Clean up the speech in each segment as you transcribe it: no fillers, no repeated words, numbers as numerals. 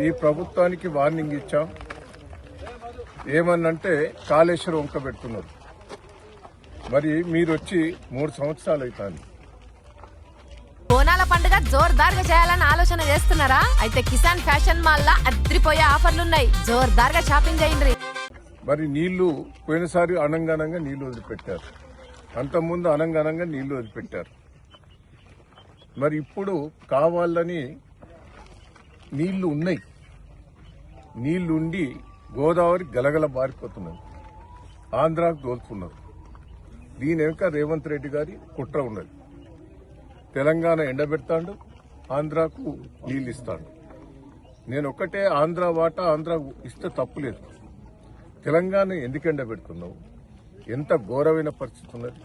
ఈ ప్రభుత్వానికి వార్నింగ్ ఇచ్చాం. ఏమన్నంటే కాళేశ్వరం వంక పెడుతున్నారు. మరి మీరు వచ్చి 3 సంవత్సరాలు అవుతాను. బోనాల పండుగ జోర్దార్గా చేయాలని ఆలోచన చేస్తున్నారా? అయితే కిసాన్ ఫ్యాషన్ మాల్ లా అద్రిపోయే ఆఫర్లున్నాయి. జోర్దార్గా షాపింగ్ చేయండి. మరి నీళ్లు పోయినసారి అనంగానంగా నీళ్లు వదిలిపెట్టారు, అంతకుముందు అనంగానంగా నీళ్లు వదిలిపెట్టారు. మరి ఇప్పుడు కావాలని నీళ్లు ఉన్నాయి, నీళ్లుండి గోదావరి గలగల బారిపోతున్నది, ఆంధ్రాకు దోలుతున్నారు. దీని వెనుక రేవంత్ రెడ్డి గారి కుట్ర ఉన్నది. తెలంగాణ ఎండబెడతాడు, ఆంధ్రాకు నీళ్ళు ఇస్తాడు. నేను ఒక్కటే ఆంధ్ర వాటా ఆంధ్ర ఇస్తే తప్పులేదు. తెలంగాణ ఎందుకు ఎండబెడుతున్నావు? ఎంత ఘోరమైన పరిస్థితి ఉన్నది.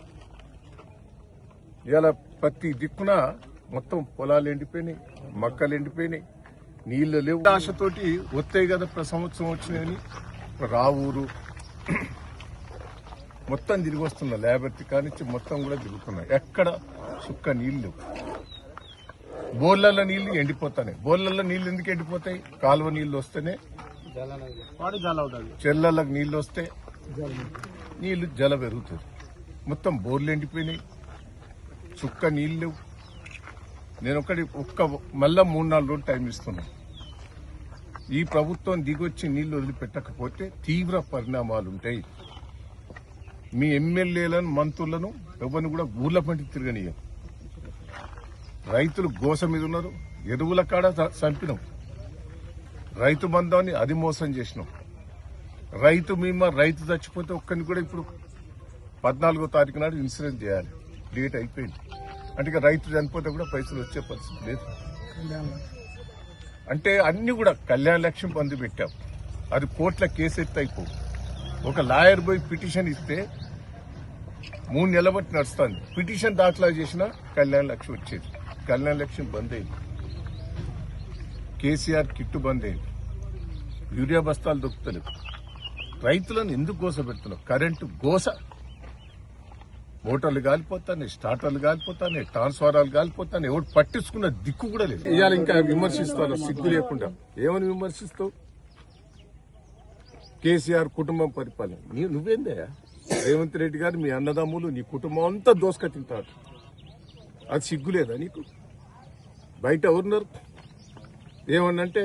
ఇలా ప్రతి దిక్కున మొత్తం పొలాలు ఎండిపోయినాయి, మక్కలు ఎండిపోయినాయి, నీళ్లు లేవు. ఆశతోటి వస్తాయి కదా సంవత్సరం వచ్చినాయని రావూరు మొత్తం తిరిగి వస్తున్నా, లేబర్తి కానిచ్చి మొత్తం కూడా తిరుగుతున్నాయి. ఎక్కడ సుక్క నీళ్లు లేవు. బోర్లలో నీళ్లు ఎండిపోతాయి. బోర్లలో నీళ్లు ఎందుకు ఎండిపోతాయి? కాలువ నీళ్లు వస్తేనే, చెర్లలకు నీళ్లు వస్తే నీళ్లు జల పెరుగుతుంది. మొత్తం బోర్లు ఎండిపోయినాయి, చుక్క నీళ్లు లేవు. నేను మళ్ళా 3-4 రోజులు టైం ఇస్తున్నా. ఈ ప్రభుత్వం దిగొచ్చి నీళ్లు వదిలిపెట్టకపోతే తీవ్ర పరిణామాలు ఉంటాయి. మీ ఎమ్మెల్యేలను, మంత్రులను ఎవరిని కూడా ఊర్ల పంటి తిరగనీయం. రైతులు గోస మీద ఉన్నారు. ఎరువుల కాడ చంపినాం, రైతు బంధాన్ని అది మోసం చేసినాం. రైతు బీమా, రైతు చచ్చిపోతే ఒక్కరిని కూడా ఇప్పుడు 14వ తారీఖు నాడు ఇన్సూరెన్స్ చేయాలి. డేట్ అయిపోయింది. అంటే రైతు చనిపోతే కూడా పైసలు వచ్చే పరిస్థితి లేదు. అంటే అన్ని కూడా కళ్యాణ లక్ష్యం పొంది పెట్టాం. అది కోర్టుల కేసు ఎత్తి అయిపో. ఒక లాయర్ పోయి పిటిషన్ ఇస్తే 3 నెలల బట్టి నడుస్తుంది. పిటిషన్ దాఖలా చేసినా కళ్యాణ లక్ష్యం వచ్చేది. కళ్యాణ లక్ష్యం బంద్ అయింది. కేసీఆర్ కిట్టు బంద్ అయింది. యూరియా బస్తాలు దొరుకుతలేవు. రైతులను ఎందుకు గోస పెడుతున్నావు? కరెంటు గోస. మోటార్లు గాలిపోతాయి, స్టార్టర్లు గాలిపోతాయి, ట్రాన్స్ఫారాలు గాలిపోతాయి. ఎవరు పట్టించుకున్న దిక్కు కూడా లేదు. ఇవాళ ఇంకా విమర్శిస్తారు సిగ్గు లేకుండా. ఏమని విమర్శిస్తావు? కేసీఆర్ కుటుంబం పరిపాలన. నువ్వేందయ్యా? రేవంత్ రెడ్డి గారు, మీ అన్నదమ్ములు, నీ కుటుంబం అంతా దోసుక తింటారు. అది సిగ్గులేదా నీకు? బయట ఎవరున్నారు? ఏమన్నంటే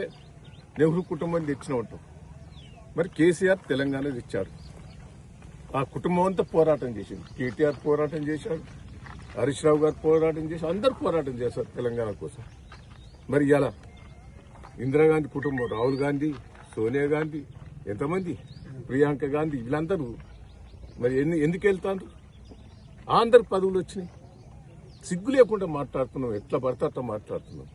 నెహ్రూ కుటుంబాన్ని తెచ్చిన ఉంటాం. మరి కేసీఆర్ తెలంగాణ తెచ్చారు. ఆ కుటుంబం అంతా పోరాటం చేసింది. కేటీఆర్ పోరాటం చేశాడు, హరీష్ రావు గారు పోరాటం చేశారు, అందరు పోరాటం చేశారు తెలంగాణ కోసం. మరి ఇలా ఇందిరాగాంధీ కుటుంబం, రాహుల్ గాంధీ, సోనియా గాంధీ, ఎంతమంది, ప్రియాంక గాంధీ, వీళ్ళందరూ మరి ఎందుకు వెళ్తారు? అందరు పదవులు వచ్చినాయి. సిగ్గు లేకుండా మాట్లాడుతున్నావు. ఎట్లా పడితే అట్లా మాట్లాడుతున్నావు.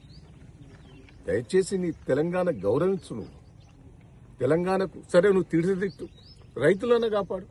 దయచేసి నీ తెలంగాణ గౌరవించు. నువ్వు తెలంగాణకు సరే, నువ్వు తిడితే రైతులనే కాపాడు.